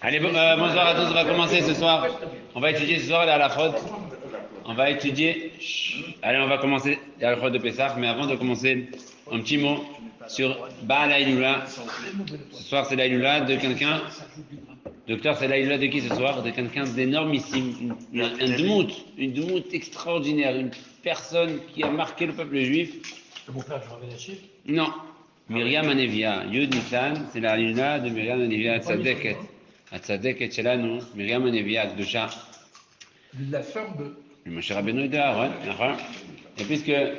Allez, bonsoir à tous, on va commencer ce soir. On va étudier ce soir la halachot. On va étudier. Allez, on va commencer la halachot de Pessah, mais avant de commencer, un petit mot sur Baal Haïloula. Ce soir, c'est l'Haïloula de quelqu'un. Docteur, c'est l'Haïloula de qui ce soir? De quelqu'un d'énormissime, une dmout extraordinaire, une personne qui a marqué le peuple juif. C'est mon frère, je ramène la chiffre. Non. Myriam Anevia, Yud Nissan, c'est la Haïloula de Myriam Anevia, Tzadeket. Tzadeket Shelanu, Myriam Anevia, Akdosha. La sœur de. Le Moshe Rabbeinu de Aaron, d'accord. Et puisque. Le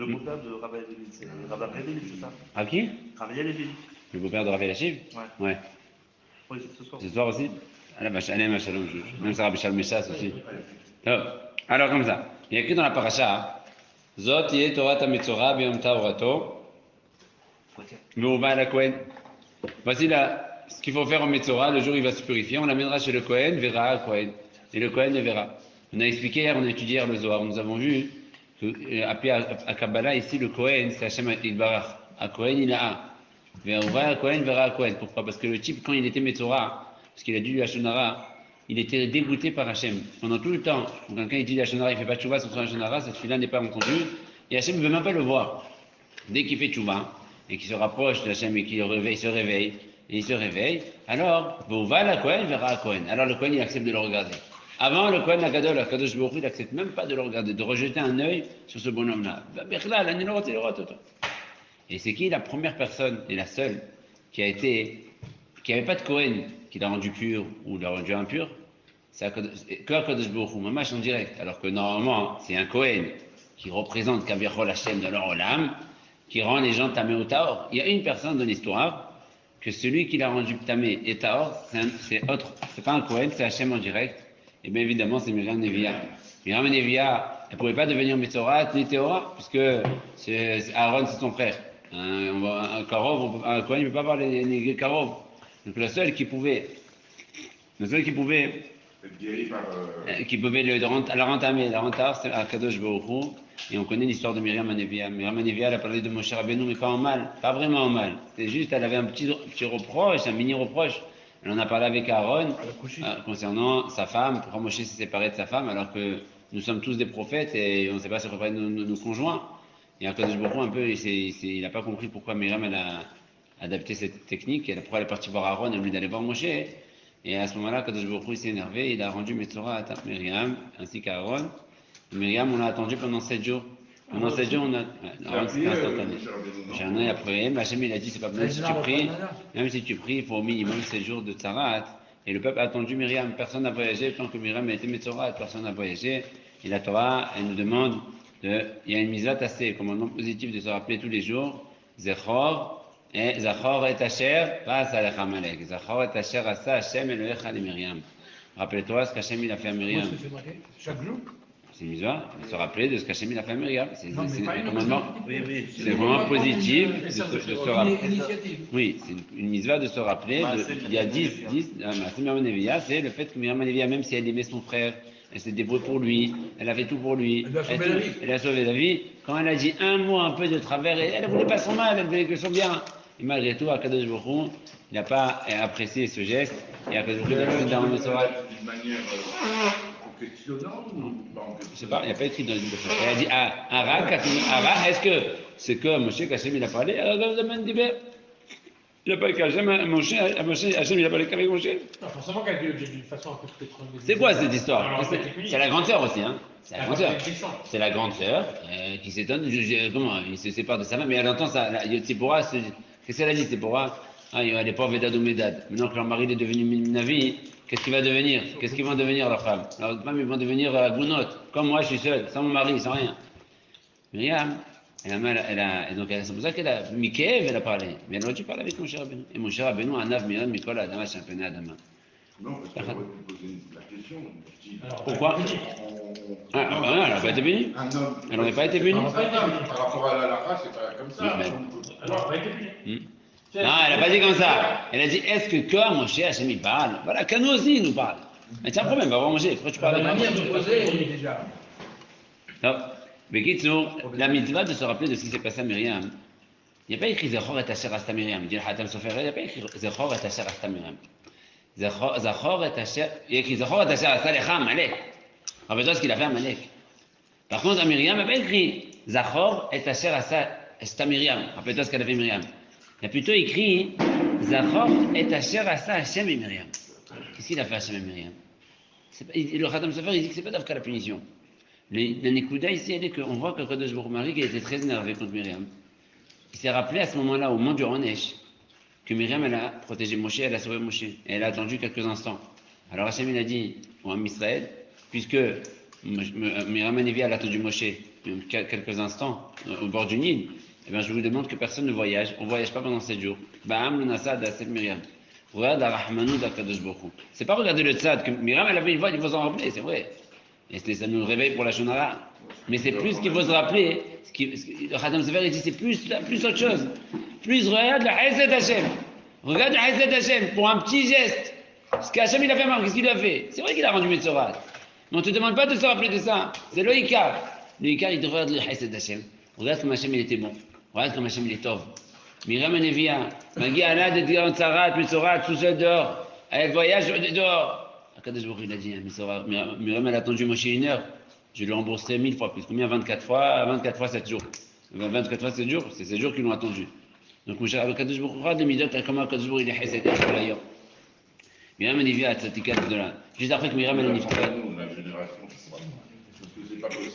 beau-père de Rabbi Lévy, c'est Rabbi Lévy, c'est ça? À qui? Rabbi Lévy. Le beau-père de Rav Elachiv? Ouais. Ouais. Oui, c'est ce soir. Ce soir aussi? Allez, ma shalom, même ça, Rabbi Shalom Meshas aussi. Alors, comme ça. Il y a écrit dans la paracha, Zot yeh Torah Metzora b'yom Taorato, v'uva la Kohen. Voici là, ce qu'il faut faire en Metzora, le jour où il va se purifier, on l'amènera chez le Kohen, verra le Kohen. Et le Kohen le verra. On a expliqué hier, on a étudié hier le Zohar, nous avons vu que, appelé à Kabbalah, ici le Kohen, c'est Hashem Yitbarach. À Kohen, il a un. Verra Kohen, verra Kohen. Pourquoi? Parce que le type, quand il était Metzora, parce qu'il a dû la Shonara, il était dégoûté par Hachem. Pendant tout le temps, quand quelqu'un dit la Shonara, il ne fait pas tchouva sur son Shonara, cette fille-là n'est pas entendue, et Hachem ne veut même pas le voir. Dès qu'il fait tchouva, et qu'il se rapproche de Hachem, et qu'il se réveille, alors, va la Kohen, verra Kohen. Alors le Kohen, il accepte de le regarder. Avant, le Kohen, la Kadosh Baruch Hu, il n'accepte même pas de le regarder, de rejeter un œil sur ce bonhomme-là. Et c'est qui la première personne, et la seule, qui n'avait pas de Kohen, qui l'a rendu pur ou l'a rendu impur? C'est que Kadosh Baruch Hu, mamash en direct. Alors que normalement, c'est un Kohen qui représente Kavirchol Hashem de leur olam, qui rend les gens tamé au taor. Il y a une personne dans l'histoire que celui qui l'a rendu tamé et taor, c'est pas un Kohen, c'est Hashem en direct. Et bien évidemment, c'est Myriam Nevia. Myriam Nevia, elle ne pouvait pas devenir Metzorat ni Théora, puisque Aaron, c'est son frère. Un Karov, un Kohen, il ne peut pas avoir les Karov. Donc le seul qui pouvait la rentamer, la rentar, c'est Akadosh Baruch Hu. Et on connaît l'histoire de Myriam Anevia. Myriam Anevia, elle a parlé de Moshe Rabbeinu, mais pas en mal, pas vraiment en mal. C'était juste, elle avait un petit reproche, un mini reproche. Elle en a parlé avec Aaron concernant sa femme, pourquoi Moshe s'est séparé de sa femme, alors que nous sommes tous des prophètes et on ne sait pas se préparer nos conjoints. Et Akadosh Baruch Hu, un peu, il n'a pas compris pourquoi Myriam, elle a adapté cette technique, pourquoi elle est partie voir Aaron au lieu d'aller voir Moshe. Et à ce moment-là, Kadosh Baruch Hu s'est énervé, il a rendu Metzora à Myriam, ainsi qu'Aaron. Myriam, on l'a attendu pendant 7 jours. Pendant 7 jours, Aaron, c'était instantané. J'ai un œil après, mais Hachem, il a dit, c'est pas même si tu pries, il faut au minimum 7 jours de Tzarat. Et le peuple a attendu Myriam, personne n'a voyagé, tant que Myriam a été Metzora, personne n'a voyagé. Et la Torah, elle nous demande il y a une mise à tasser, commandement positif de se rappeler tous les jours, Zechor, et Zachor et Asher, pas à Amalek. Zachor et Asher, asa Hashem Elohecha le Myriam. Rappelle-toi ce qu'Hachem il a fait à Myriam. Chaque jour. C'est une mitzvah, de se rappeler de ce qu'Hachem il a fait à Myriam. C'est un commandement. Oui. C'est vraiment positif de se rappeler. Oui, c'est une mitzvah de se rappeler. Il y a 10, Myriam Anevia, c'est le fait que Myriam Anevia, même si elle aimait son frère, elle s'est débrouillée pour lui, elle a fait tout pour lui. Elle a sauvé la vie. Quand elle a dit un mot un peu de travers, elle ne voulait pas son mal, elle voulait que son bien. Et malgré tout, Akadosh Baruch Hu, il n'a pas apprécié ce geste. Et Akadosh Baruch Hu, il a fait dans le Torah. D'une manière questionnante ou pas en Je ne sais pas, il n'y a pas écrit dans le livre. Elle a dit Arak, est-ce que c'est que Moshe Kachem il a parlé? Il n'a pas qu'Hachem, Hachem il a parlé qu'avec Moshe. Non, forcément qu'elle a dit d'une façon un peu peut-être. C'est quoi cette histoire? C'est la grande sœur aussi, hein? C'est la grande sœur. C'est la grande sœur qui s'étonne. Comment il se sépare de sa femme, mais elle entend ça. Tzipora, qu'est-ce qu'elle a dit, Tzipora? Elle n'est pas Vedad ou Medad. Maintenant que leur mari est devenu Minavi, qu'est-ce qu'il va devenir? Qu'est-ce qu'ils vont devenir, leurs femmes? Leurs femmes, ils vont devenir Gounot. Comme moi, je suis seul, sans mon mari, sans rien. Myriam, donc c'est pour ça qu'elle a. Mikev, elle a parlé. Mais elle aurait dû parler avec Moshe Rabbeinu. Et Moshe Rabbeinu, Anav Myriam, Mikol, Adama, Champena, Adama. Non, parce qu'elle aurait pu poser la question. Pourquoi? Elle n'a pas été bénie. Elle n'aurait pas été bénie. Par rapport à la race, c'est pas comme ça. Alors, elle n'a pas été bénie. Non, elle n'a pas dit comme ça. Elle a dit est-ce que quand Moshe Hachem il parle, voilà, qu'à nous aussi il nous parle. Mais c'est un problème, va voir Moshe. Pourquoi tu parles La manière de poser, déjà. Non. Mais Kitsu, la mitzvah de se rappeler de ce qui s'est passé à Myriam, Il n'y a pas écrit Zachor et Asher Asta Miriam. Il dit le Hatam Sofer, il n'y a pas écrit Zachor et Asher Asta Miriam. Zachor et Asher, il y a écrit Zachor et Asher Asta Lecha Malek. Rappelle-toi ce qu'il a fait à Malek. Par contre, à Myriam, il n'y a pas écrit Zachor et Asher Asta Miriam. Rappelle-toi ce qu'elle a fait Myriam. Il y a plutôt écrit Zachor et Asher Asta Hashem et Myriam. Qu'est-ce qu'il a fait Hashem et Myriam? Le Hatam Sofer, il dit que c'est pas d'Afka la punition. La Nekuda ici, elle est qu'on voit que Kadosh Baruch Hu était très énervé contre Myriam. Il s'est rappelé à ce moment-là, au mont du Ronesh, que Myriam, elle a protégé Moshe, elle a sauvé Moshe. Et elle a attendu quelques instants. Alors Hachem, il a dit au Ham Israël, puisque Myriam Hanevi a attendu Moshe quelques instants au bord du Nil, eh bien, je vous demande que personne ne voyage. On ne voyage pas pendant 7 jours. Ba'am le Nasa d'Asef Myriam. Regarde la Rahmanou d'Akadosh Baruch Hu. C'est pas regarder le tzad, que Myriam, elle avait une voix, il faut s'en rappeler, c'est vrai. Et ça nous réveille pour la Shonara. Mais c'est plus qu'il faut se rappeler. Le Khatam Sefer, il dit c'est plus autre chose. Plus regarde le Hesed Hashem. Regarde le Hesed Hashem pour un petit geste. Ce qu'Hachem il a fait, qu'est-ce qu'il a fait? C'est vrai qu'il a rendu Metzorat. Mais on ne te demande pas de se rappeler de ça. C'est le Ikar. Le Ikar, il te regarde le Hesed Hashem. Regarde comme Hachem il était bon. Regarde comme Hachem il est tov. Myriam Hanevia, Magi Allah de dire Tzarat, Metzorat, tout seul dehors. Elle voyage dehors. Akadosh Baruch Hu, il a dit, Myriam, elle a attendu Moshe 1 heure. Je lui ai remboursé 1000 fois plus. Combien? 24 fois 7 jours. 24 fois 7 jours, c'est 7 jours qu'ils l'ont attendu. Donc, Moshe, Akadosh Baruch Hu, regarde les midot, comment Akadosh Baruch Hu, il est Hesed, d'ailleurs. Myriam Hanevia, Tzatikat de là. Juste après que Myriam Hanevia.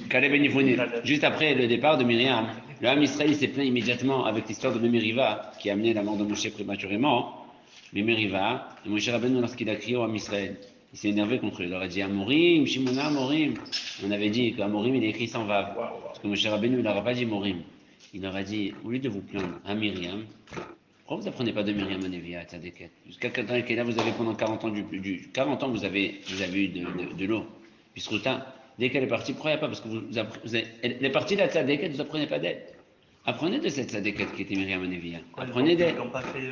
Caleb Ben Yifouné. Juste après le départ de Myriam, le Ham Israël s'est plaint immédiatement avec l'histoire de Mémériva, qui a amené la mort de Moshe prématurément. Mémériva, et Moshe Rabbeinu, lorsqu'il a crié au Ham Israël, il s'est énervé contre eux. Il leur a dit Amorim, Shimona, Amorim. On avait dit qu'Amorim, il est écrit sans vav. Parce que Moshe Rabbeinu, il leur a pas dit Morim. Il leur a dit, au lieu de vous plaindre à Myriam, pourquoi vous n'apprenez pas de Myriam Hanevia à Tzadeket? Jusqu'à là, vous avez pendant 40 ans, 40 ans, vous avez eu de l'eau. Puis Sruta, dès qu'elle est partie, pourquoi il n'y a pas? Parce que elle est partie de la Tzadeket, vous n'apprenez pas d'elle. Apprenez de cette Tzadeket qui était Myriam Hanevia. Apprenez d'elle. Ils n'ont pas fait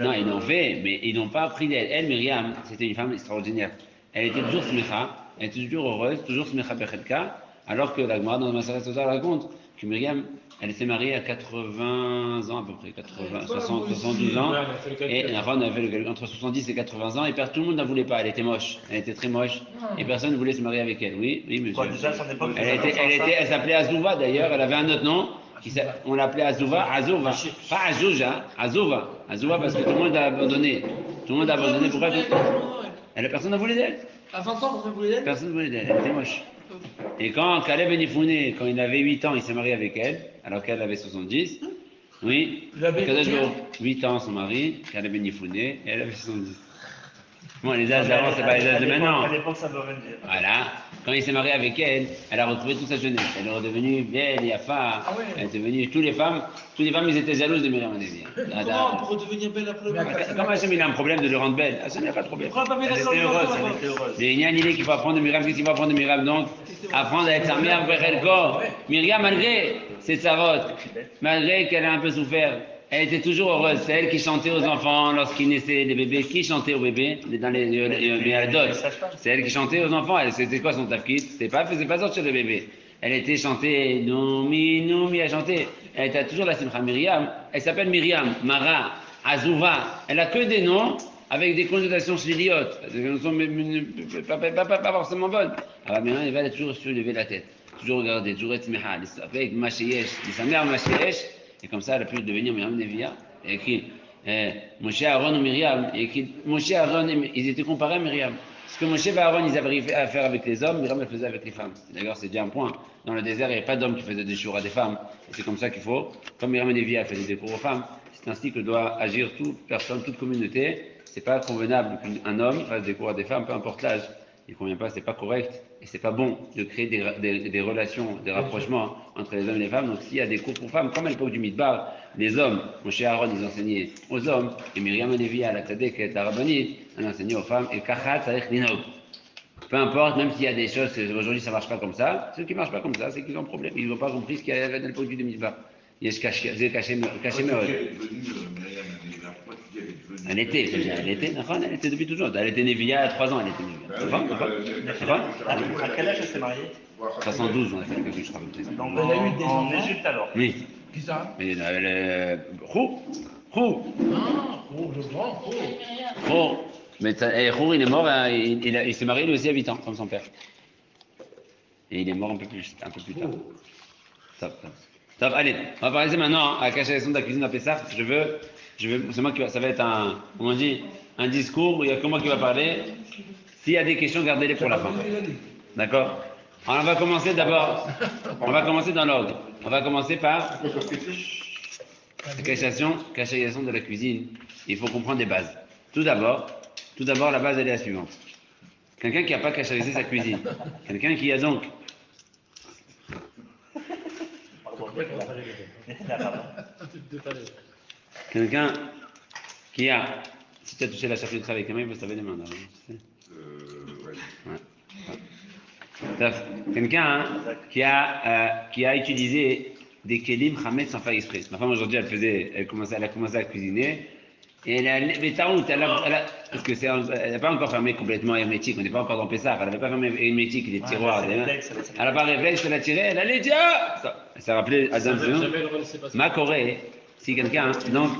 non, ils l'ont fait, mais ils n'ont pas appris d'elle. Elle, Myriam, c'était une femme extraordinaire. Elle était toujours smecha, elle était toujours heureuse, toujours smecha bechelka, alors que la Gemara dans le Maseret Sotah raconte que Myriam, elle était mariée à 80 ans à peu près, 72 ans, et Aaron avait entre 70 et 80 ans, et tout le monde ne voulait pas, elle était moche, elle était très moche, et personne ne voulait se marier avec elle. Oui, monsieur. Quoi, déjà, à son époque, elle s'appelait Azouva d'ailleurs, elle avait un autre nom. On l'appelait Azouva, pas Azouja, Azouva parce que tout le monde a abandonné. Tout le monde a abandonné, pourquoi? Personne n'a voulu d'elle. À 20 ans, personne ne voulait d'elle? Personne ne voulait d'elle, elle était moche. Et quand Caleb Ben Yifouné, quand il avait 8 ans, il s'est marié avec elle, alors qu'elle avait 70. Oui, 8 ans son mari, Caleb Ben Yifouné, et elle avait 70. Bon, les âges d'avant, c'est pas les âges de maintenant. À l'époque, ça doit venir. Voilà. Quand il s'est marié avec elle, elle a retrouvé toute sa jeunesse. Elle est redevenue belle, yafa. Ah ouais. Elle est devenue. Toutes les femmes, ils étaient jalouses de Myriam Hanevia. Comment pour redevenir belle après le mariage? Comme Hachem, il a un problème de le rendre belle. Hachem, il n'a pas de problème. Pourquoi pas Elle mettre était heureuse, elle était heureuse. Il y a une idée qu'il faut apprendre de Myriam. Qu'est-ce qu'il faut apprendre de Myriam donc? Apprendre à être sa mère, Bechelko. Myriam, malgré ses tsarotes, malgré qu'elle a un peu souffert, elle était toujours heureuse. C'est elle qui chantait aux enfants lorsqu'ils naissaient des bébés. Qui chantait aux bébés dans les adultes? C'est elle qui chantait aux enfants. C'était quoi son tafkid? Faisait pas sortir le bébé. Elle était chantée, Noumi, elle chantait. Elle était toujours la Simcha Myriam. Elle s'appelle Myriam, Mara, Azouva. Elle a que des noms avec des connotations shliliotes, pas forcément bonnes. Alors Myriam, elle a toujours sulevé la tête, toujours regardé, toujours être smeha, avec Mashiach, sa mère Mashiach. Et comme ça, elle a pu devenir Myriam Hanevia. Et écrit Moshe, Aaron ou Myriam. Et écrit Moshe, Aaron, ils étaient comparés à Myriam. Ce que Moshe et Aaron, ils avaient à faire avec les hommes, Myriam le faisait avec les femmes. D'ailleurs, c'est déjà un point. Dans le désert, il n'y avait pas d'hommes qui faisaient des jours à des femmes. Et c'est comme ça qu'il faut. Comme Myriam Hanevia faisait des cours aux femmes, c'est ainsi que doit agir toute personne, toute communauté. C'est pas convenable qu'un homme fasse des cours à des femmes, peu importe l'âge. Il ne convient pas, c'est pas correct et c'est pas bon de créer des relations, des rapprochements entre les hommes et les femmes. Donc s'il y a des cours pour femmes, comme à l'époque du Midbar, les hommes, Moshe et Aaron, ils enseignaient aux hommes, et Myriam Hanevia, la Tzadeket, la Rabbonite, elle enseignait aux femmes, et Kachat, Tzarech Linog. Peu importe, même s'il y a des choses, aujourd'hui ça ne marche pas comme ça, ceux qui ne marchent pas comme ça, c'est qu'ils ont un problème, ils n'ont pas compris ce qu'il y avait à l'époque du Midbar. Il y a caché Meod. Elle était depuis toujours. Elle était Nevia à 3 ans, elle était Nevia. À quel âge elle s'est mariée? 72, on a fait quelque chose, je crois. Donc en Égypte alors? Oui. Qui ça? Chou. Ah, oh, le grand, oh. Chou. Mais Chou, il est mort, il s'est marié lui aussi à 8 ans, comme son père. Et il est mort un peu plus tard. Top. Allez, on va passer maintenant à la cachation de la cuisine à Pessah. C'est moi ça va être un discours où il y a que moi qui va parler. S'il y a des questions, gardez-les pour la fin. D'accord? Alors, on va commencer dans l'ordre. On va commencer par la cachation de la cuisine. Il faut comprendre des bases. Tout d'abord, la base, elle est la suivante. Quelqu'un qui n'a pas cacharisé sa cuisine, quelqu'un qui a donc quelqu'un qui a, si tu as touché la charcuterie avec les mains, vous savez les mains d'abord. Ouais. Quelqu'un qui a utilisé des kelim chametz sans faire exprès. Ma femme aujourd'hui, elle a commencé à cuisiner. Et parce que elle n'a pas encore fermé complètement hermétique, on n'est pas encore dans Pessah, elle n'avait pas fermé hermétique les tiroirs. Elle n'a pas réflexe, elle a tiré, elle allait dire ça s'est rappelé Adam Zion. Ma Corée, si quelqu'un, donc,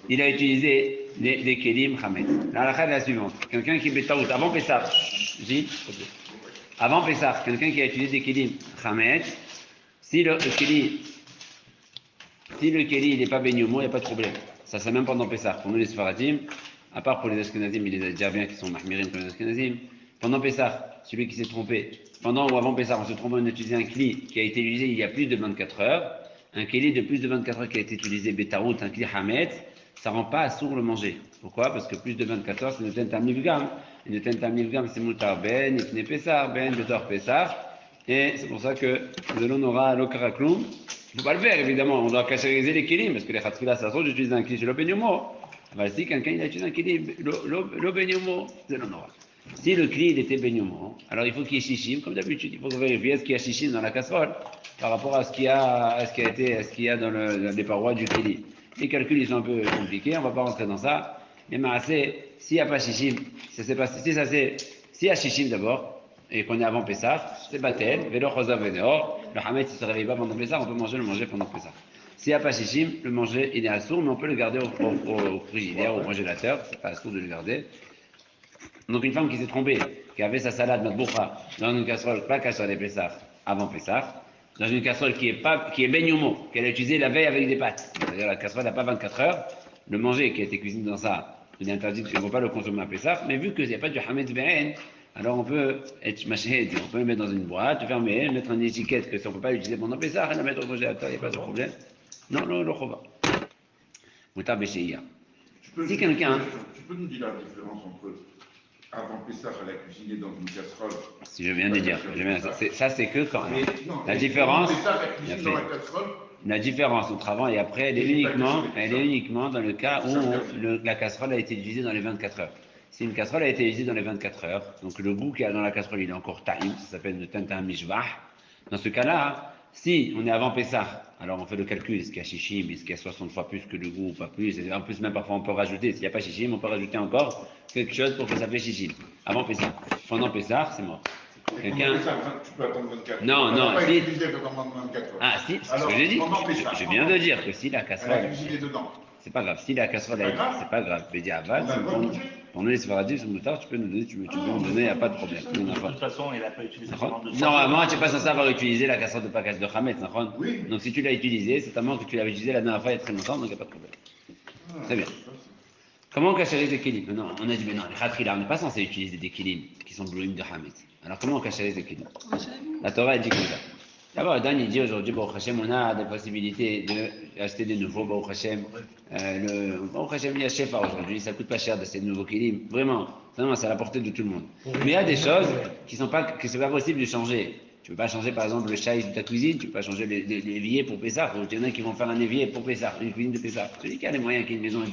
il a utilisé des kelim chametz. La halakha est la suivante. Quelqu'un qui est avant Pessah, avant Pessah, quelqu'un qui a utilisé des kelim chametz, si le keli il n'est pas beignomo, il n'y a pas de problème. Ça, c'est même pendant Pessah. Pour nous, les Sfaradim, à part pour les Ashkenazim, il les a déjà bien qui sont mahmirim pour les Ashkenazim. Pendant Pessah, celui qui s'est trompé, pendant ou avant Pessah, on se trompe, on a utilisé un kli qui a été utilisé il y a plus de 24 heures. Un kli de plus de 24 heures qui a été utilisé betaout, un kli hametz, ça ne rend pas assourd le manger. Pourquoi? Parce que plus de 24 heures, c'est le ten tamil gam. Et le ten tamil gam, c'est moutar ben, ifne Pessah, ben, betor Pessah. Et c'est pour ça que de l'on aura l'okarakloum. Il ne faut pas le faire, évidemment. On doit cachériser les kilim, parce que les khatrilas, ça sort d'utiliser un kili chez l'obéniomo. Si quelqu'un il a utilisé un kili, l'obéniomo, c'est l'on aura. Si le kli il était béniomo, alors il faut qu'il y ait shishim, comme d'habitude. Il faut vérifier est-ce qu'il y a shishim dans la casserole par rapport à ce qu'il y a dans les parois du kili. Les calculs ils sont un peu compliqués, on ne va pas rentrer dans ça. Mais s'il n'y a pas shishim, s'il y a shishim d'abord, et qu'on est avant Pessah, c'est Batel, Vélo Chosav Vénéor, le Hametz il ne se réveille pas pendant Pessah, on peut le manger pendant Pessah. S'il n'y a pas Shishim, le manger il est assourd, mais on peut le garder au frigidaire, au congélateur, c'est pas assourd de le garder. Donc une femme qui s'est trompée, qui avait sa salade matboucha dans une casserole, pas casserole Pessah, avant Pessah, dans une casserole qui est beignomo, qu'elle a utilisée la veille avec des pâtes, c'est-à-dire la casserole n'a pas 24 heures, le manger qui a été cuisiné dans ça, il est interdit, on ne peut pas le consommer à Pessah, mais vu qu'il n'y a pas du Hametz Be'en, alors on peut le mettre dans une boîte, fermer, mettre une étiquette que si on ne peut pas l'utiliser pendant Pessah, la mettre au congélateur, il n'y a pas de problème. Non, le chova. Moutar Béchéia. Si quelqu'un. Tu peux nous dire la différence entre avant Pessah, elle a cuisiné dans une casserole. Si je viens de dire. Ça, c'est que quand. Mais, non, la différence. Pessah, elle cuisine dans la casserole. La différence entre avant et après, elle est uniquement dans le cas où la casserole a été utilisée dans les 24 heures. Si une casserole a été utilisée dans les 24 heures, donc le goût qu'il y a dans la casserole, il est encore taïm, ça s'appelle le tintin mishvah. Dans ce cas-là, si on est avant Pessah, alors on fait le calcul, est-ce qu'il y a chichim, est-ce qu'il y a 60 fois plus que le goût ou pas plus, et en plus même parfois on peut rajouter, s'il n'y a pas chichim, on peut rajouter encore quelque chose pour que ça fait chichim. Avant Pessah. Pendant Pessah, c'est mort. Quelqu'un... Tu peux attendre 24 heures. Non, si... Ah si, c'est ce que j'ai dit. Je viens de dire que si la casserole... Elle a cuisiné dedans. C'est pas grave. Si la casserole c'est pas grave. Pour nous les Sfaradim, c'est moutard, tu peux nous donner, tu peux nous donner, il n'y a pas de problème. De toute façon, il n'a pas utilisé pendant 2 Normalement, tu n'es pas censé avoir utilisé la casserole de package de Hametz, oui. Donc si tu l'as utilisé, c'est tellement que tu l'avais utilisé la dernière fois il y a très longtemps, donc il n'y a pas de problème. Très bien. Comment cachériser des kilim? Non, on a dit, mais non, les khatrilas, on n'est pas censé utiliser des kilim qui sont blouim de Hametz. Alors comment on cachérise des kilim? La Torah elle dit comme ça. D'abord, Dan il dit aujourd'hui, Baruch Hashem, on a des possibilités d'acheter des nouveaux, Baruch Hashem. Baruch Hashem, il y a Shefa aujourd'hui, ça coûte pas cher d'acheter de nouveaux kilim. Vraiment, c'est à la portée de tout le monde. Mais il y a des choses qui c'est pas possible de changer. Tu ne peux pas changer par exemple le chaïs de ta cuisine, tu ne peux pas changer l'évier pour Pessah. Il y en a qui vont faire un évier pour Pessah, une cuisine de Pessah. Celui qui a les moyens, qui a une maison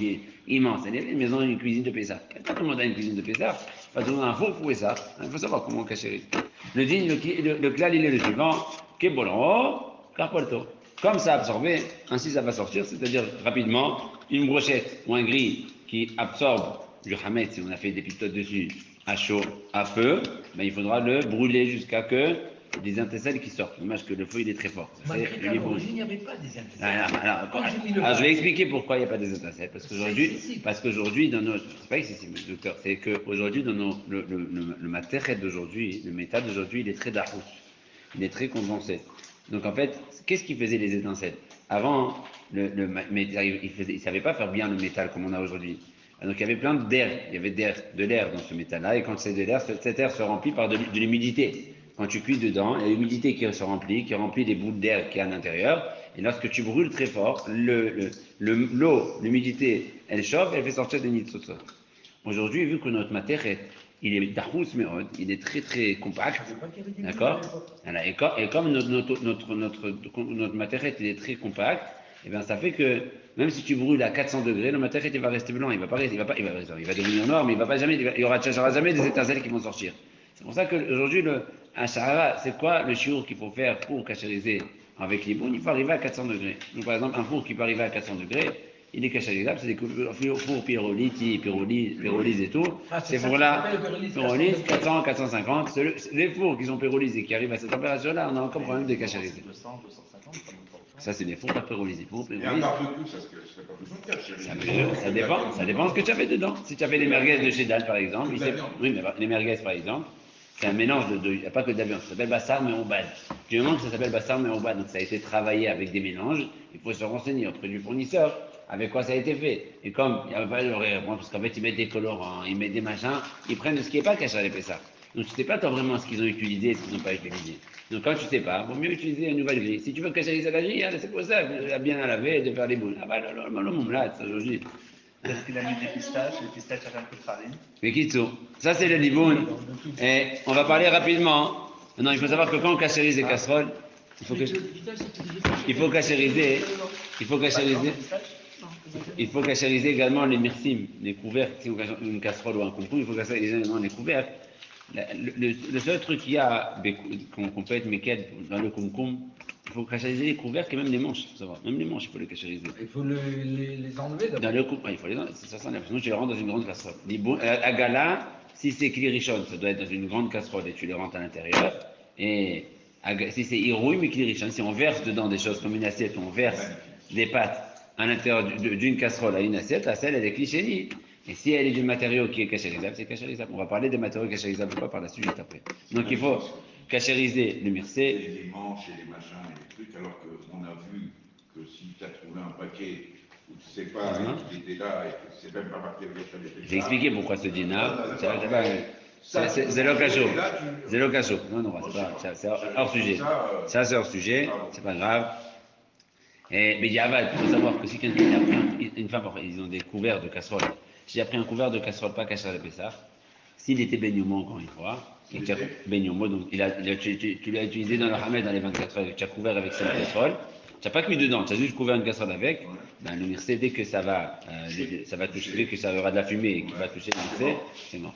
immense, elle a une maison et une cuisine de Pessah. Pas tout le monde a une cuisine de Pessah, pas tout le monde a un four pour Pessah. Il faut savoir comment on cachérise. Le klal, il est le suivant, Kebolro, Carpolto. Comme ça a absorbé, ainsi ça va sortir, c'est-à-dire rapidement, une brochette ou un grill qui absorbe du hametz, si on a fait des pitotes dessus, à chaud, à feu, ben il faudra le brûler jusqu'à que des étincelles qui sortent. Dommage que le feu il est très fort. Ça, Malgré c'est qu'à le Liboun. l'origine, il n'y avait pas des étincelles. Alors, je vais expliquer pourquoi il n'y a pas des étincelles. Parce qu'aujourd'hui, dans notre. C'est pas excessif, docteur. C'est qu'aujourd'hui, dans le matériel d'aujourd'hui, le métal d'aujourd'hui, il est très darous. Il est très condensé. Donc en fait, qu'est-ce qui faisait les étincelles? Avant, il ne savait pas faire bien le métal comme on a aujourd'hui. Donc il y avait plein d'air, il y avait de l'air dans ce métal-là, et quand c'est de l'air, cet air se remplit par de l'humidité. Quand tu cuis dedans, il y a l'humidité qui se remplit, qui remplit les bouts d'air qui est à l'intérieur, et lorsque tu brûles très fort, l'eau, l'humidité, elle chauffe, elle fait sortir des nitsotsot. Aujourd'hui, vu que notre matière il est dahous meod, il est très très compact, d'accord? Voilà, et comme notre matériel il est très compact, et bien ça fait que même si tu brûles à 400 degrés, le matériel il va rester blanc, il va devenir noir, mais il y aura jamais des étincelles qui vont sortir. C'est pour ça qu'aujourd'hui, un shahara, c'est quoi le chiour qu'il faut faire pour cachériser avec les bounes? Il faut arriver à 400 degrés. Donc par exemple, un four qui peut arriver à 400 degrés, il est cachérisable, c'est des fours pyrolyse et tout. Ces fours-là, pyrolyse, 400, 450. Les fours qui sont pyrolyses et qui arrivent à cette température-là, on a encore problème de cachériser. 200, 250, ça monte pas autant. Ça, c'est des fours pas pyrolysés. Et un barbecue, ça serait pas besoin de cachériser. Ça dépend ce que tu as fait dedans. Si tu as fait les merguez de chez Dal, par exemple, oui, mais les merguez, par exemple, c'est un mélange il n'y a pas que de la viande, ça s'appelle bassar mais oubad. Du moment que ça s'appelle bassar mais oubad, donc ça a été travaillé avec des mélanges, il faut se renseigner auprès du fournisseur avec quoi ça a été fait. Et comme il n'y avait pas l'horaire, parce qu'en fait ils mettent des colorants, ils mettent des machins, ils prennent ce qui n'est pas caché à l'épaisseur. Donc tu ne sais pas toi vraiment ce qu'ils ont utilisé et ce qu'ils n'ont pas utilisé. Donc quand tu ne sais pas, il vaut mieux utiliser une nouvelle grille. Si tu veux cachériser la grille, c'est pour ça, bien à laver et de faire les boules. Ah bah le là, ça aujourd'hui. Est-ce qu'il a mis des pistaches? Les pistaches avec un peu de farine. Mais Kitsu, ça c'est le liboun. Et on va parler rapidement. Maintenant, il faut savoir que quand on cachérise les casseroles, il faut cachériser également les mirsim, les couvercles. Si on cache une casserole ou un concombre, il faut cachériser également les couvercles. Le seul truc qu'il y a qu'on peut être méquette dans le concombre, il faut cachériser les couvercles et même les manches, il faut savoir. Même les manches, il faut les cachériser. Il faut les enlever d'abord. Dans le coup, il faut les enlever, ça s'enlève, sinon tu les rentres dans une grande casserole. À gala, si c'est klirichon, ça doit être dans une grande casserole et tu les rentres à l'intérieur. Et si c'est irouille, mais klirichon, si on verse dedans des choses comme une assiette, on verse des pâtes à l'intérieur d'une casserole à une assiette, la selle, elle est clichénie. Et si elle est du matériau qui est cachérisable, c'est cachérisable. On va parler des matériaux cachérisables ou pas par la suite, juste après. Donc il faut cachériser le mircé. Les manches et les machins et les trucs, alors qu'on a vu que si tu as trouvé un paquet où tu sais pas qu'il était là et que c'est même pas marqué avec les J'ai expliqué pourquoi ce dinar. C'est le cachot. C'est le cachot. Non, c'est hors sujet. Ça, c'est hors sujet. C'est pas grave. Mais il faut savoir que si quelqu'un a pris une fois, ils ont des couverts de casserole. Si j'ai pris un couvert de casserole pas caché à l'épaisseur, s'il était beignomo encore une fois, beignomo, donc tu l'as utilisé dans le hamed dans les 24 heures, tu as couvert avec cette casserole, tu n'as pas cuit dedans, tu as juste couvert une casserole avec, ben, le mircé, dès que ça va toucher, dès que ça aura de la fumée et qu'il va toucher le mircé, c'est mort.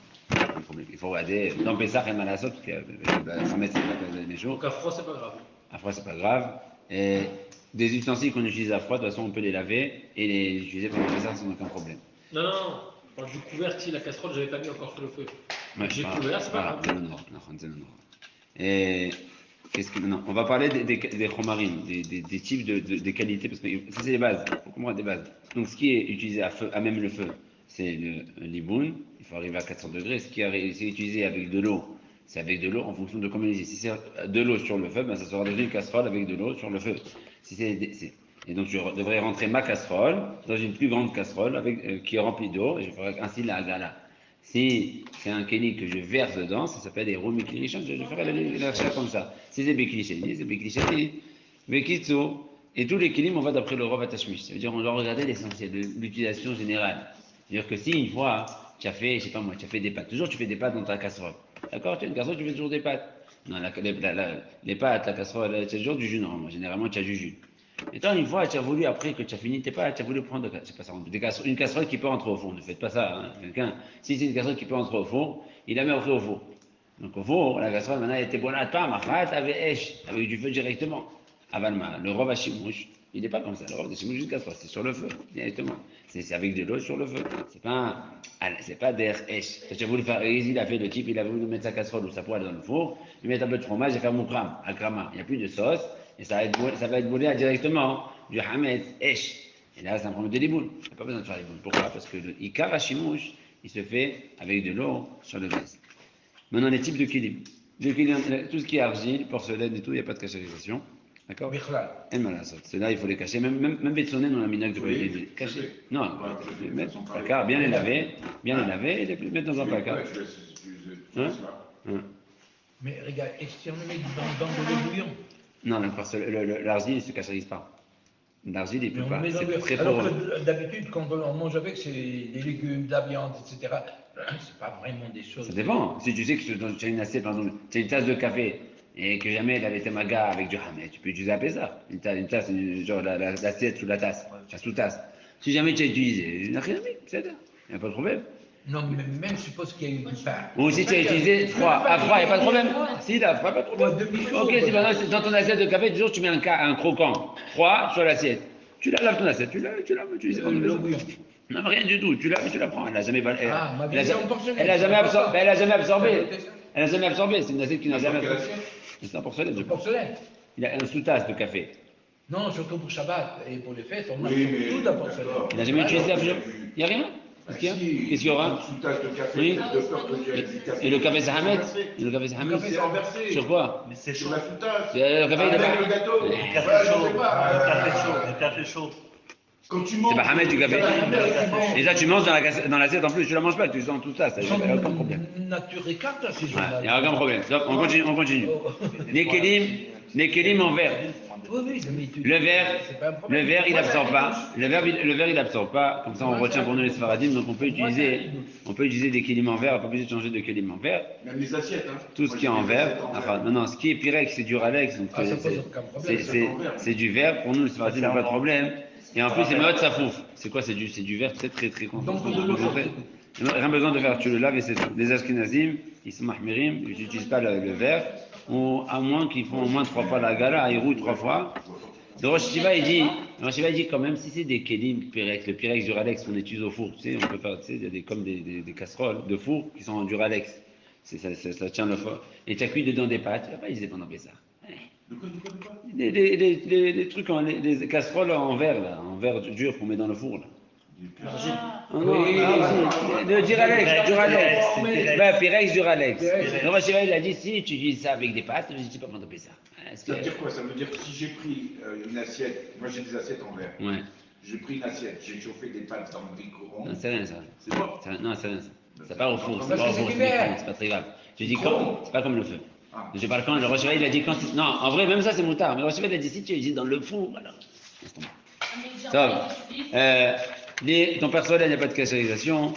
Il faut regarder, dans Pessah et Malasot, parce que le hamed c'est pas des jours. Donc à froid, c'est pas grave. À froid, c'est pas grave. Et des ustensiles qu'on utilise à froid, de toute façon, on peut les laver et les utiliser pour faire ça sans aucun problème. Non. Quand je couvercle, si la casserole, j'avais pas mis encore sur le feu. Ouais, J'ai couvert, c'est pas grave. Et non, on va parler des chomarines, des types de qualités, parce que ça c'est les bases, il faut comprendre des bases. Donc ce qui est utilisé à même le feu, c'est le liboun, il faut arriver à 400 degrés. Ce qui est utilisé avec de l'eau, c'est avec de l'eau en fonction de comment il est. Si c'est de l'eau sur le feu, ben ça sera dans une casserole avec de l'eau sur le feu. Et donc je devrais rentrer ma casserole dans une plus grande casserole qui est remplie d'eau, et je ferai ainsi la gala. Si c'est un kéli que je verse dedans, ça s'appelle des roumi klichés, je ferai la chair comme ça. Si c'est béklicheni, c'est béklicheni. Bekitsu, et tous les kélim, on va d'après le Rav Tashmish. Ça veut dire on doit regarder l'essentiel de l'utilisation générale. C'est-à-dire que si une fois, tu as fait, je sais pas moi, tu as fait des pâtes, toujours tu fais des pâtes dans ta casserole. D'accord? Tu as une casserole, tu fais toujours des pâtes. Non, les pâtes, la casserole, c'est toujours du jus, non, généralement tu as du jus. Et toi, une fois, tu as voulu, après que tu as fini tes pâtes, tu as voulu prendre, c'est pas ça, une casserole qui peut rentrer au four. Ne faites pas ça. Hein. Si c'est une casserole qui peut rentrer au four, il la met au four. Donc au four, la casserole, maintenant, elle était bonne à toi, ma fête, avec du feu directement. Avalma, le rov hashimouch, Il n'est pas comme ça. Le robe de semoule juste casserole, c'est sur le feu, directement. C'est avec de l'eau sur le feu. C'est pas des esh. Quand j'ai voulu faire, il a fait le type, il a voulu mettre sa casserole ou sa poêle dans le four, il met un peu de fromage et faire mon crame, al-krama. Il n'y a plus de sauce et ça va être boulé directement du hametz, esh. Et là, c'est un problème de les boules. Il n'y a pas besoin de faire les boules. Pourquoi? Parce que le ikar hashimouch, il se fait avec de l'eau sur le gaz. Maintenant, les types de kilim. Tout ce qui est argile, porcelaine et tout, il n'y a pas de cachérisation. D'accord? Et malasot. Ceux-là, il faut les cacher. Même Betsonen, on a mis de les cacher. Non, les mettre dans un placard, bien les laver et les mettre dans un placard. Hein? Mais regarde, et si on le met dans de l'eau bouillante? Non, l'argile, il ne se cachérise pas. L'argile, il ne Mais peut on pas. le met dans C'est le- très Alors poreux. que d'habitude, quand on mange avec, c'est des légumes, de la viande, etc. C'est pas vraiment des choses. Ça dépend. Si tu sais que tu as une assiette, par exemple, tu as une tasse de café et que jamais elle avait été maga avec du hamet, tu peux utiliser ça. Une tasse, genre l'assiette sous la tasse, la sous-tasse. Si jamais tu as utilisé, il n'y a rien mis, c'est ça. Il n'y a pas de problème. Non, mais même suppose qu'il y a eu du pain. Ou si tu as utilisé froid, à froid, il n'y a pas de problème. Si, là, froid, pas de problème. Ok, si maintenant, dans ton assiette de café, toujours tu mets un croquant froid sur l'assiette. Tu laves ton assiette, tu l'as utilisé comme L'eau le bouillante. Non, rien du tout, tu la prends. Elle n'a jamais, Ah, ma elle a vision jamais- porcelaine, elle a jamais c'est absorbé. pas Elle a jamais absorbé. ça. Elle n'a jamais absorbé. C'est une assiette qui n'a jamais Quelle absorbé. assiette? C'est un porcelaine, je Le pense. porcelaine. Il a un sous-tasse de café. Non, surtout pour Shabbat et pour les fêtes, on a Oui, mais- tout la porcelaine. d'accord. Il n'a jamais utilisé la Alors, Il n'y a rien? Qu'est-ce qu'il y a? Qu'est-ce qu'il y aura? Sous tasse de café, Oui. de peur que tu aies du café. Et le café Sahamet? Et le café Sahamet? Le café, C'est renversé. Sur quoi? Mais c'est Sur chaud. la sous-tasse. Le café, il Avec a le pas. gâteau. Le café Voilà, je chaud. sais pas. Le café chaud. Le café chaud. Quand tu manges. C'est pas Hamet du café. Et Et ça, tu manges dans l'assiette en plus, tu la manges pas, tu sens tout ça, il n'y a aucun problème. Nature et carte, ces Ouais, jours-là. il n'y a aucun problème. Donc, on continue. Oh. Les kélim en verre. Oui, oui, mais Le verre, c'est pas un problème. il Moi, absorbe c'est pas. un Le verre, il absorbe pas. Comme ça, on retient pour nous les Sfaradim. Donc, on peut utiliser des kélim en verre. On peut pas obligé de changer de kélim en verre. Même les assiettes, hein. Tout ce qui est en verre. Enfin, non, ce qui est Pyrex, c'est du Ralex. Donc, Ah, ça pose aucun problème. c'est du verre. Pour nous, les Sfaradim, il n'y a pas de problème. Et en plus, c'est mode ça fouf. C'est quoi? C'est du verre très, très, très concentré. Donc, de l'eau Rien besoin de faire. Tu le laves et c'est tout. Les Ashkenazim, ils sont mahmirim. Ils n'utilisent pas le verre. Ou à moins qu'ils font au moins 3 fois la gala. Ils roulent 3 fois. Le Rosh Hashiva, il dit quand même, si c'est des kelim Pyrex, le Pyrex du Ralex qu'on utilise au four, tu sais, on peut faire, tu sais, il y a comme des casseroles de four qui sont du Ralex. Ça tient le four. Et tu as cuit dedans des pâtes, tu vas pas utiliser pendant Pessah. De quoi? Les trucs, les casseroles en verre dur qu'on met dans le four, là. Non, le Duralex. Ben, Pyrex Duralex. Le Rosh Hashiva, il a dit, si tu utilises ça avec des pâtes, je ne dis pas pendant Pessah. Ça veut dire quoi? Ça veut dire que si j'ai pris une assiette, moi j'ai des assiettes en verre. Ouais. J'ai pris une assiette, j'ai chauffé des pâtes dans le micro-ondes. Non, c'est rien ça. C'est quoi? Non, c'est rien ça. C'est pas au four, c'est Parce pas au que four, c'est c'est du verre. micro-ondes, c'est pas très grave. Je dis quand, c'est pas comme le feu. Ah. Je parle quand le Rosh Hashiva, il a dit quand. Non, en vrai, même ça c'est moutard. Mais le Rosh Hashiva, il a dit si tu utilises dans le four, voilà. Ton porcelaine, il n'y a pas de cachérisation.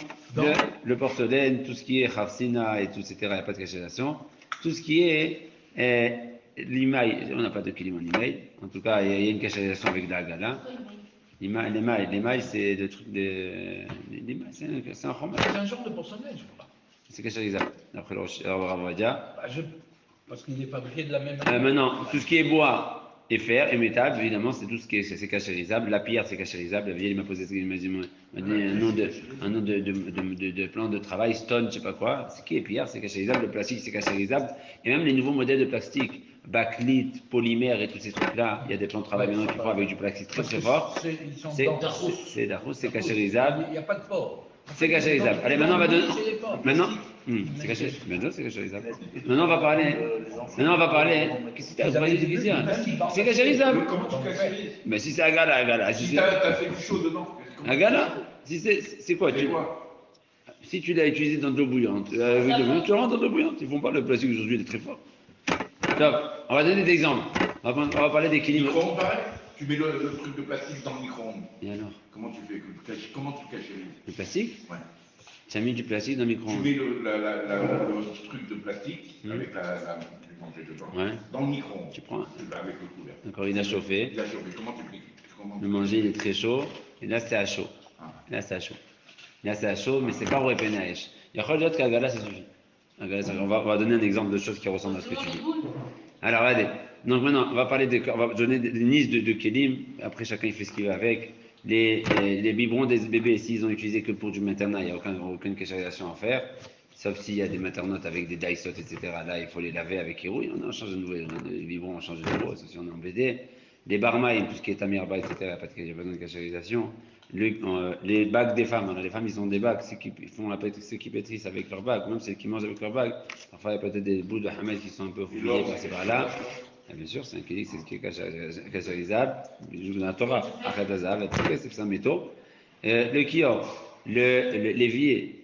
Le porcelaine, tout ce qui est khafsina et tout, etc., il n'y a pas de cachérisation. Tout ce qui est l'imaï, on n'a pas de kilim en imaï. En tout cas, il y a une cachérisation avec de la gala. L'imaï, c'est le truc de. L'imaï, c'est un fromage. C'est un genre de porcelaine, je crois. C'est cachérisable. D'après le Ravadia. Bah, parce qu'il est fabriqué de la même manière. Maintenant, tout ce qui est bois et fer et métal, évidemment, c'est tout ce qui est c'est cachérisable. La pierre, c'est cachérisable. La vieille, il m'a posé il m'a dit un nom de plan de travail, stone, je sais pas quoi. Ce qui est pierre, c'est cachérisable. Le plastique, c'est cachérisable. Et même les nouveaux modèles de plastique, bakelite, polymère et tous ces trucs-là, il y a des plans de travail maintenant qui font avec du plastique très très fort. Ils sont C'est dans Darous. c'est cachérisable. Il n'y a pas de porc. C'est cachérisable. Allez, maintenant on va donner. C'est les porcs. Maintenant, c'est cachérisable. Maintenant, c'est cachérisable. Maintenant, on va parler. Qu'est-ce que tu as parlé de cuisine? C'est cachérisable. Comment tu cachérises? Mais si c'est à gala. Si Si t'as fait du chaud dedans. à gala, si c'est quoi? C'est quoi? Si tu l'as utilisé dans de l'eau bouillante, tu rentres dans de l'eau bouillante. Ils font pas le plastique aujourd'hui, il est très fort. Top. On va donner des exemples. On va parler des kilim. Micro-ondes, pareil? Tu mets le truc de plastique dans le micro-ondes. Et alors? Comment tu fais? Comment tu cachérises? Le plastique? Ouais. Tu as mis du plastique dans le Tu micro-ondes. mets le truc de plastique avec du manger dedans Ouais. dans le micro-ondes. Tu prends. Avec le couvercle. D'accord, il a chauffé. Il a chauffé. Comment tu fais? Le manger, il est très chaud. Et là, c'est à chaud. Là, c'est à chaud. Là, c'est à chaud, mais c'est pas au Repenaesh. Il y a d'autres qu'à Gala, ça suffit. On va donner un exemple de choses qui ressemblent à ce que tu dis. Alors, regardez. Donc maintenant, on va parler on va donner des listes de Kélim, après chacun il fait ce qu'il veut avec. Les biberons des bébés, s'ils ont utilisé que pour du maternat, il n'y a aucune kécharisation à faire, sauf s'il y a des maternotes avec des daïsot, etc. Là, il faut les laver avec hérouille, on change de nouveau, les biberons, on change de nouveau, sauf si on est embêté. Les barmaïs, tout ce qui est tamirba, etc., il n'y a pas besoin de kécharisation. Les bacs des femmes, alors les femmes, ils ont des bacs, ceux qui pétrissent avec leurs bacs, même ceux qui mangent avec leurs bacs, parfois il y a peut-être des bouts de hamel qui sont un peu oubliés par-ci par-là. Et bien sûr, c'est un kéli, c'est ce qui est kacharisable. Dans la Torah, Achadazav, c'est un métaux. Le kior, l'évier,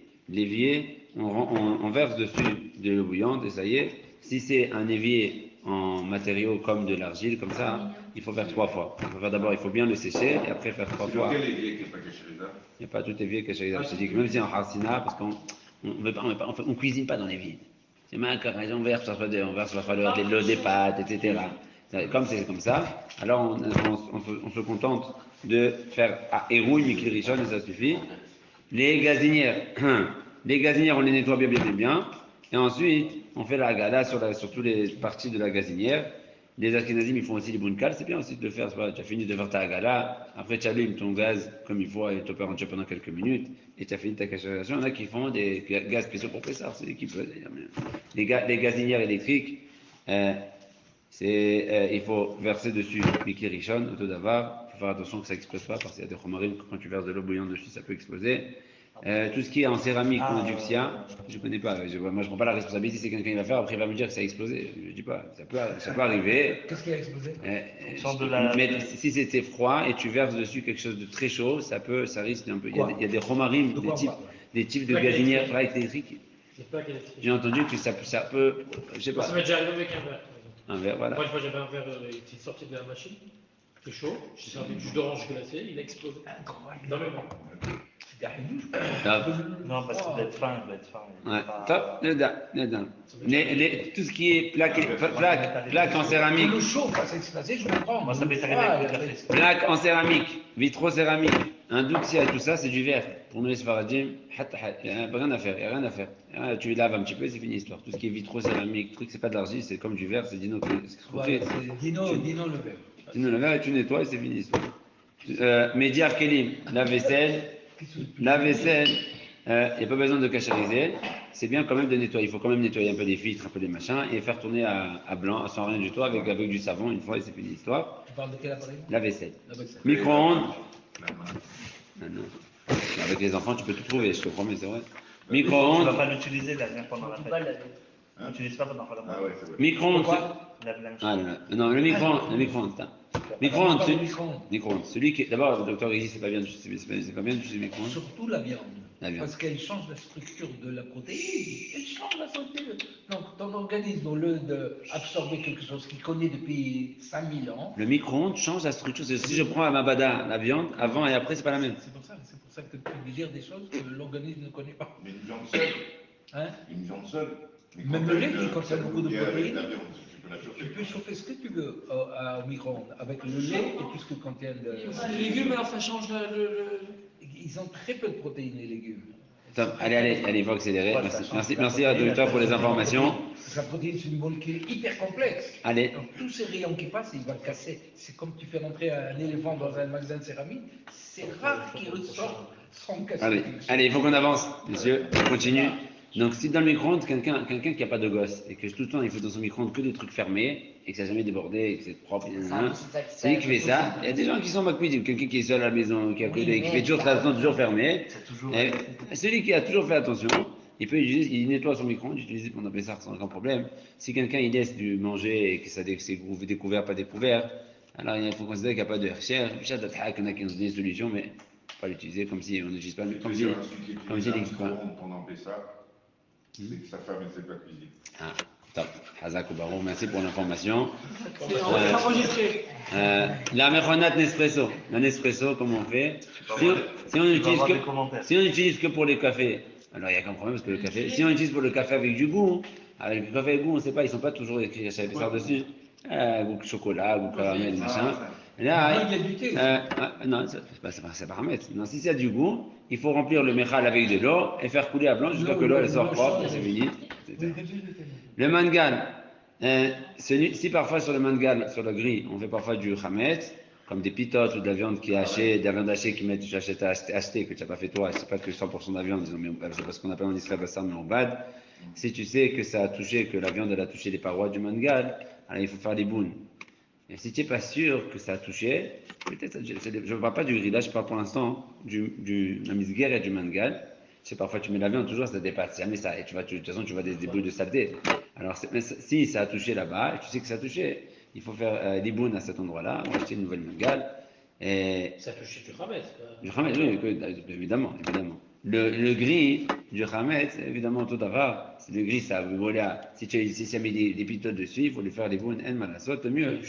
on verse dessus de l'eau bouillante et ça y est. Si c'est un évier en matériaux comme de l'argile, comme ça, il faut faire 3 fois. D'abord, il faut bien le sécher et après faire 3 fois. Lequel évier qui n'est pas kacharisable? Il n'y a pas tout évier kacharisable. Je dis que même si en harsina, parce qu'on cuisine pas dans l'évier. C'est mal quand on verse parfois de l'eau, des pâtes, etc. Comme c'est comme ça, alors on se contente de faire à érouille, Mikli Rishon, et ça suffit. Les gazinières, on les nettoie bien, et ensuite on fait la hagala sur toutes les parties de la gazinière. Les Ashkenazim, ils font aussi les bunkal, c'est bien aussi de le faire. Tu as fini de faire ta hagala, après tu allumes ton gaz comme il faut et tu opères en Dieu pendant quelques minutes, et tu as fini ta kacharisation. Il y en a qui font des gaz spéciaux pour Pessar, c'est qui peuvent d'ailleurs. Les gazinières électriques, il faut verser dessus Mikli Rishon, au tout d'abord. Il faut faire attention que ça n'explose pas, parce qu'il y a des chomarines, quand tu verses de l'eau bouillante dessus, ça peut exploser. Tout ce qui est en céramique ou en duxia, je ne connais pas. Moi, je ne prends pas la responsabilité. Si quelqu'un va faire, après il va me dire que ça a explosé. Je ne dis pas. Ça peut arriver. Qu'est-ce qui a explosé? Mais si c'était froid et tu verses dessus quelque chose de très chaud, ça risque un peu. Il y a des chomarines, des types de gazinières plaques électriques. J'ai entendu que ça peut. Je sais pas. Ça m'est déjà arrivé avec un verre. Un verre, voilà. Moi, une fois, j'avais un verre qui est sorti de la machine. C'était chaud. J'ai servi du jus d'orange glacé. Il a explosé. Dans le vent. Non, parce qu'il doit être fin, il doit être fin. Ouais. Top, tout ce qui est plaque en céramique. Le chaud, ça exploser, je comprends. Moi, ça m'est arrivé avec le café. Plaque en céramique, vitro-céramique, un duxia et tout ça, c'est du verre. Pour nous les Sfaradim, il n'y a rien à faire. Tu laves un petit peu et c'est fini l'histoire. Tout ce qui est vitro-céramique, c'est pas de l'argile, c'est comme du verre, c'est Dino qui Dino le verre. Dino le verre et tu nettoies et c'est fini l'histoire. Médiar Kelim, la vaisselle, il n'y a pas besoin de cachariser. C'est bien quand même de nettoyer. Il faut quand même nettoyer un peu les filtres, un peu les machins et faire tourner à blanc, sans rien du tout, avec du savon une fois et c'est fini l'histoire. Tu parles de quel appareil? La vaisselle. Micro-ondes. Non. Avec les enfants, tu peux tout trouver, je te promets, c'est vrai. Tu ne Micro-ondes. vas pas l'utiliser pendant la fête. Tu n'utilises pas pendant la fête. Ah ouais, c'est vrai. Micro-ondes. Lave-linge. Non, le micro-ondes. Micro-ondes. Celui qui. D'abord, le docteur il dit c'est pas bien d'utiliser le micro-ondes. Surtout la viande. La viande. Parce qu'elle change la structure de la protéine, elle change la santé. Donc ton organisme, au lieu d'absorber quelque chose qu'il connaît depuis 5000 ans. Le micro-ondes change la structure. Si je prends à ma bada la viande, avant et après, c'est pas la même. C'est pour ça que tu peux dire des choses que l'organisme ne connaît pas. Mais une viande seule. Hein? Une viande seule. Mais Même quand le lait elle, qui contient beaucoup de il y a protéines. la viande, tu peux la chauffer. Tu peux chauffer ce que tu veux au micro-ondes, avec le lait et tout ce que contient Les légumes, alors ça change Ils ont très peu de protéines, les légumes. Top. Allez, il faut accélérer. Merci à docteur pour les informations. La protéine, c'est une molécule hyper complexe. Allez. Donc tous ces rayons qui passent, il va le casser. C'est comme tu fais rentrer un éléphant dans un magasin de céramique. C'est rare qu'il ressort sans casser. Allez, il faut qu'on avance, monsieur. On continue. Donc, si dans le micro-ondes, quelqu'un qui n'a pas de gosse et que tout le temps il fait dans son micro-ondes que des trucs fermés et que ça n'a jamais débordé et que c'est propre, c'est lui qui fait ça. Il y a des gens qui sont cuisine, quelqu'un qui est seul à la maison, qui fait toujours très attention, toujours fermé. Celui qui a toujours fait attention, il nettoie son micro-ondes, il utilise pendant Pessah sans aucun problème. Si quelqu'un il laisse du manger et que ça c'est découvert, pas découvert, alors il faut considérer qu'il n'y a pas de recherche. Il y en a qui ont donné des solutions, mais pas l'utiliser comme si on n'utilise pas, comme si il n'existe pas. Pendant Pessah, c'est que sa femme ne sait pas cuisiner. Ah, top. Hazak ou Barou, merci pour l'information. C'est enregistré. La mechonat Nespresso. La Nespresso, comment on fait si on utilise que pour les cafés, alors il n'y a qu'un problème parce que le café. Si on utilise pour le café avec du goût, avec le café avec goût, on ne sait pas, ils ne sont pas toujours écrits à chaque épaisseur dessus. Goût chocolat, goût caramel, machin. Là, non, c'est pas remettre. Non, si c'est du goût, il faut remplir le méchal avec de l'eau et faire couler à blanc jusqu'à ce que l'eau elle sort propre et c'est fini. Le mangan, Si parfois sur le mangal, sur le gris, on fait parfois du chametz, comme des pitotes ou de la viande qui est hachée, de la viande hachée qui met, tu achètes acheté, que tu n'as pas fait toi, c'est pas que 100% de la viande, disons, mais c'est parce qu'on appelle en Israël ça, mais on bad. Si tu sais que ça a touché, que la viande elle a touché les parois du mangal, alors il faut faire les bounes. Et si tu n'es pas sûr que ça a touché, peut-être, je ne parle pas du grillage, je parle pour l'instant la misguerre et du mangal. Tu sais, parfois tu mets la viande, toujours ça dépasse, jamais ça. Et de toute façon, tu vois des boules de saleté. Alors, mais si ça a touché là-bas, et tu sais que ça a touché, il faut faire des bounes à cet endroit-là, on va acheter une nouvelle mangal. Et Ça touche du Hametz. du Hametz, oui, évidemment, évidemment. Le gris du Hametz, évidemment, tout d'abord, c'est le gris, ça, voilà. Si ça met des pitotes dessus, il faut lui faire des bounes, en malasot, le mieux.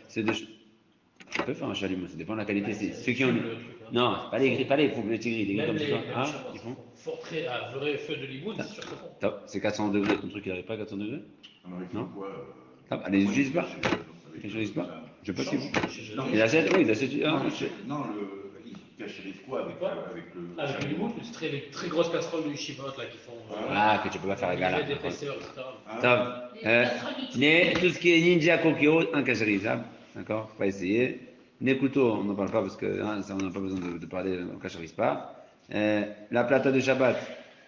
C'est de. Tu peux faire un chalumeau, ça dépend de la qualité. C'est ceux qui ont. Non, pas les gris, pas les petits gris, les gris comme ça. Hein, ils font. Fortrait à vrai feu de Limoud, c'est sûr qu'ils font. Top, c'est 400 degrés, ton truc il n'arrive pas à 400 degrés? Alors, il Non. faut quoi Top, allez, ils n'utilisent pas. Ils n'utilisent pas. Je sais pas si vous. Ils achètent, oui, ils achètent. Non, il cacherait quoi avec le. Avec le Limoud, c'est les très grosses casseroles de Shivot là qui font. Ah, que tu peux pas faire à gala. D'épaisseur, etc. Top. Tout ce qui est ninja kokyo, incacherisable. D'accord? Faut pas essayer. Les couteaux, on n'en parle pas parce que ça, on n'a pas besoin de parler, on ne cacherise pas. La plata de Shabbat,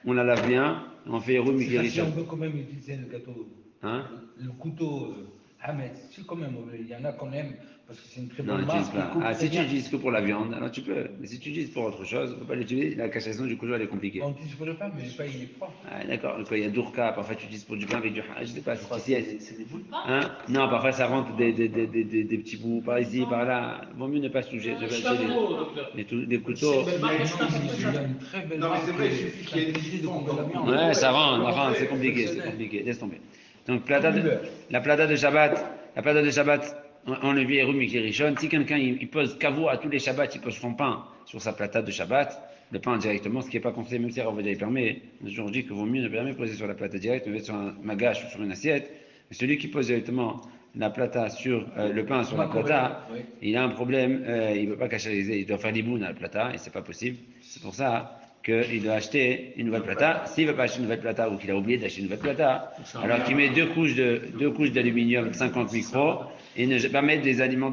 on la lave bien, on fait roux Si mikiricha. on peut quand même utiliser le gâteau, Hein? le couteau Hametz, si quand même, il y en a qu'on aime, parce que c'est une très Non, bonne n'utilise marque. pas. qui coupe Ah, très si tu bien. utilises que pour la viande, alors tu peux. Mais si tu utilises pour autre chose, il ne faut pas l'utiliser. La cachation du couteau, elle est compliquée. On n'utilise pas le pain, mais le pain il est froid. Ah, d'accord. Donc, il y a Dourka, parfois tu utilises pour du pain avec du. Je sais pas, si tu sais. C'est des boules. Hein? Non, parfois ça rentre des petits bouts par ici, par là. Vaut mieux ne pas se toucher. Je suis pas nouveau, docteur. Les couteaux. Il y a une très belle Non, mais marque. c'est vrai, il suffit qu'il y ait des simplifiée de fonds couper la dans le viande. Ouais, ça rentre, Ouais, enfin, c'est compliqué, exceptionnel. laisse tomber. Donc, beurre. la plata de Shabbat, on le vit et Rumi Kirishon. Si quelqu'un il pose kavou à tous les Shabbats, il pose son pain sur sa plata de Shabbat, le pain directement, ce qui n'est pas conseillé, même si Ravodia permet. On a toujours dit qu'il vaut mieux ne jamais poser sur la plata directe, mais mettre sur un magache ou sur une assiette. Mais celui qui pose directement la plata sur le pain sur la plata, Oui. il a un problème, il ne peut pas cachériser, il doit faire des bounes à la plata, et c'est pas possible. C'est pour ça qu'il doit acheter une nouvelle plata. S'il ne veut pas acheter une nouvelle plata ou qu'il a oublié d'acheter une nouvelle plata, alors qu'il met deux couches d'aluminium de 50 micros et ne pas mettre des aliments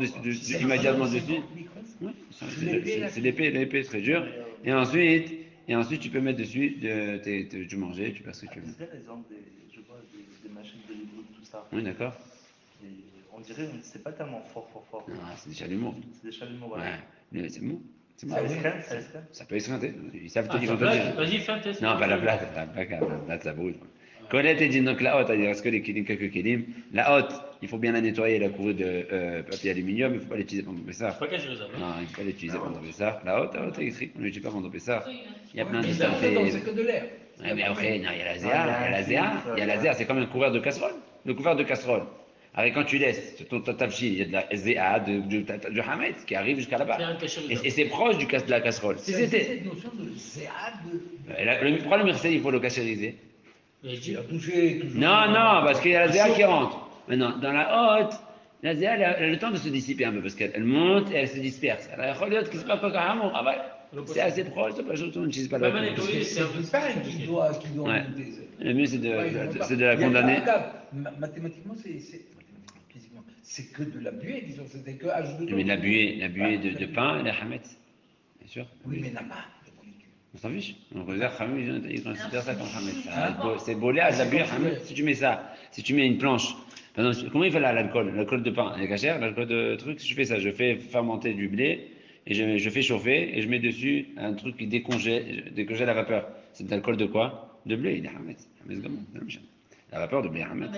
immédiatement dessus. Ouais, c'est l'épée très dur. Et ensuite tu peux mettre dessus du manger, tu fais ce que tu veux. Israël, ils ont je vois, des machines de Limoud, tout ça. Oui, d'accord. Et on dirait que c'est pas tellement fort. Non, c'est des chalumeaux. C'est des chalumeaux, voilà. Ouais, mais c'est mou. C'est mou. Ça escrème, ça escrème. Ça peut escrinter. Ils savent Ah, ils vont te dire. vas-y, fais un test. Non, pas la plate, la plate, ça brûle. Colette et dit donc la hotte, il reste que les kilim, quelques kilim. La hotte, il faut bien la nettoyer, la couvrir de papier aluminium, il ne faut pas l'utiliser pendant Pessah. Pas caché les hommes. Non, il ne faut pas l'utiliser pendant Pessah. La hotte, est écrite, on ne l'utilise pas pendant Pessah. Il y a plein de Mais saletés. non, c'est que de l'air. Ouais, mais après, non, il y a la zéa, c'est comme un couvert de casserole. Le couvert de casserole. Après, quand tu laisses ton tafchi, il y a de la zéa, du hametz qui arrive jusqu'à là-bas. Et c'est proche de la casserole. Si c'était. Cette notion de zéad, Pourquoi le merced, il faut le cachériser? il a touché. toujours. Non, parce qu'il y a la zéa qui rentre. Maintenant, dans la haute, la zéa, elle a le temps de se dissiper un peu, parce qu'elle monte et elle se disperse. Alors, il y a qui se passe pas carrément. Ah ouais, c'est assez proche, c'est pas juste, on n'utilise pas la Même haute. C'est le pain qui doit Ouais. monter. Le mieux, c'est de la Il y a condamner. pas- regarde, mathématiquement, physiquement, c'est que de la buée, disons, c'était que H2O. Mais la buée de pain, la hametz, bien sûr. Oui, mais il n'y en a pas de molécules. On s'en fiche. On considère Hamid, ils considèrent ça comme Hamid. C'est boléage, la buée Hamid. Si tu mets ça, si tu mets une planche, par exemple, comment il fait là l'alcool? L'alcool de pain, elle est cachère, l'alcool de truc, si je fais ça, je fais fermenter du blé, et je fais chauffer, et je mets dessus un truc qui décongèle la vapeur. C'est de l'alcool de quoi? De blé, il est Hamid. Hamid Gamon, la vapeur de blé Hamid.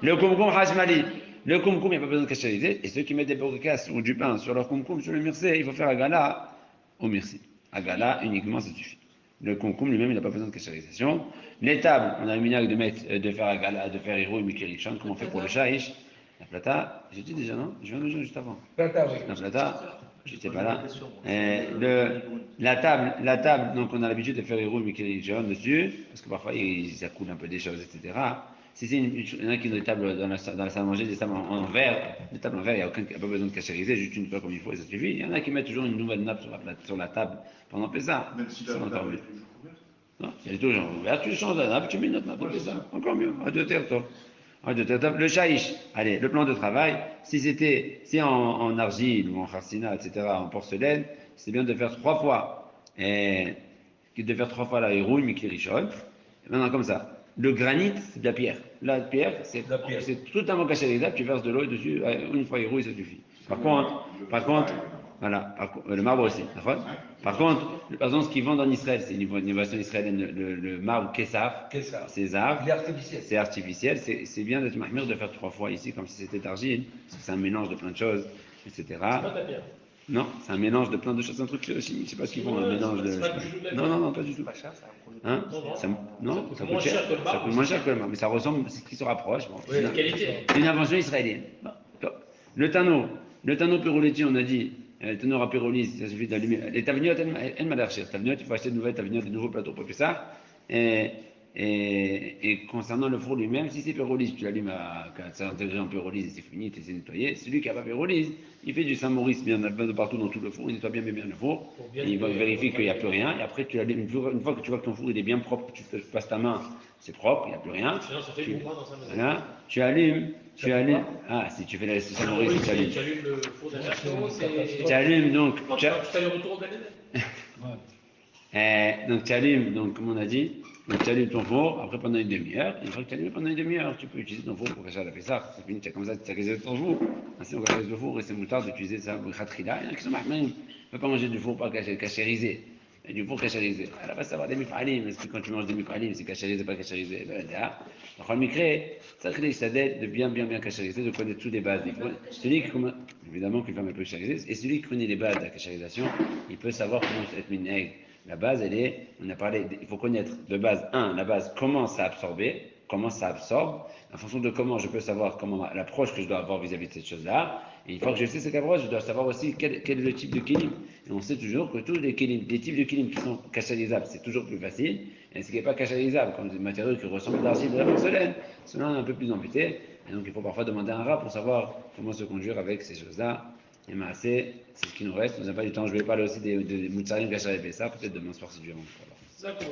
Le kumkum hashmali. Le kumkum, il n'y a pas besoin de cachériser, et ceux qui mettent des bourricasses ou du pain sur leur kumkum, sur le mircé, il faut faire un gala au mircé. Agala, uniquement, ça suffit. Le concombre lui-même, il n'a pas besoin de cachérisation. Les tables, on a le minag de faire agala, de faire héros et mikirichan, comme on fait pour le shaïch. La plata, j'ai dit déjà, non? Je viens de dire juste avant. Plata, oui. La plata, je n'étais pas là. La table, donc on a l'habitude de faire héros et mikirichan dessus, parce que parfois, ça coule un peu des choses, etc. Si c'est il y en a qui ont des tables dans la salle à manger, des tables en verre, des tables en verre, il n'y a pas besoin de cachériser, juste une fois comme il faut et ça suffit. Il y en a qui mettent toujours une nouvelle nappe sur la table pendant Pessah. Même si la Ça va encore table mieux. est toujours ouverte. Non, il y a toujours ouvert, tu changes la nappe, tu mets une autre nappe de Pessah. Encore mieux, à deux terres, toi. Le shaïch, allez, le plan de travail, si en argile ou en charsina, etc., en porcelaine, c'est bien de faire 3 fois. Et de faire 3 fois la hérouille, mais qui richonne. Et maintenant, comme ça. Le granit, c'est de la pierre. La pierre, c'est totalement cachérisable, tu verses de l'eau dessus, une fois hérouille, ça suffit. Par contre, voilà, le marbre aussi. D'accord. Par exemple, ce qu'ils vendent en Israël, c'est une innovation israélienne, le marbre Kessaf, César, Il est artificiel. c'est artificiel, c'est bien d'être mahmir de faire 3 fois ici, comme si c'était d'argile, parce que c'est un mélange de plein de choses, etc. C'est pas de la pierre. Non, c'est un mélange de plein de choses, c'est un truc chimique, je sais pas ce qu'ils font, un mélange de... C'est pas du tout de la Non, pierre. non, non, pas du tout. Pas cher, c'est un produit. Hein Non, ça ça coûte moins cher que le ça marbre. coûte moins cher que le marbre, mais ça ressemble, c'est ce qui se rapproche. Bon, Oui, la qualité. c'est une invention israélienne. Bon, top. Le tonneau pyrolytique, on a dit, le tonneau à pyrolyse, ça suffit d'allumer. Les taveniotes, elles m'a l'air cher. Taveniotes, il faut acheter de nouvelles taveniotes, de nouveaux plateaux pour ça. Et concernant le four lui-même, si c'est pyrolyse, tu l'allumes à 400 degrés en pyrolyse et c'est fini, tu essaies de nettoyer. Celui qui n'a pas pyrolyse, il fait du Saint-Maurice bien de partout dans tout le four, il nettoie bien le four, et il va vérifier qu'il n'y a plus rien, et après tu l'allumes, une fois que tu vois que ton four il est bien propre, tu passes ta main, c'est propre, il n'y a plus rien. Sinon, ça fait du dans sa maison. Voilà, tu allumes, si tu fais la Saint-Maurice, tu allumes. Tu allumes le four d'inversion, c'est... Tu allumes donc, Tu fais le retour de donc tu allumes, donc comme on a dit, donc tu allumes ton four, après pendant une demi-heure, et une fois que tu allumes pendant une demi-heure, tu peux utiliser ton four pour cacher la pessar, c'est fini, tu as comme ça, tu as caché ton four, ainsi on cache le four et c'est moutard d'utiliser ça, il y en a qui sont mahmoud, on ne peut pas manger du four pas cachérisé, et du four cachérisé, à la base ça va des mifalim, est-ce que quand tu manges des mifalim, c'est cachérisé, pas cachérisé, ben là, donc on crée, ça crée ça d'aide de bien cachériser, de connaître toutes les bases, évidemment qu'une femme peut cachériser, et celui qui connaît les bases de la cachérisation, il peut savoir comment être mineg. La base, on a parlé, il faut connaître de base, la base, comment ça absorbe, en fonction de comment je peux savoir l'approche que je dois avoir vis-à-vis de cette chose-là, et une fois que je sais cette approche, je dois savoir aussi quel est le type de kilim. Et on sait toujours que tous les types de kilim qui sont cachalisables, c'est toujours plus facile, et ce qui n'est pas cachalisable, comme des matériaux qui ressemblent à l'argile de la porcelaine, cela on est un peu plus embêté, et donc il faut parfois demander à un rat pour savoir comment se conduire avec ces choses-là. Et c'est ce qui nous reste. On n'a pas du temps. Je vais parler aussi des moutsarim cachés avec ça. Peut-être demain soir si Dieu veut. D'accord.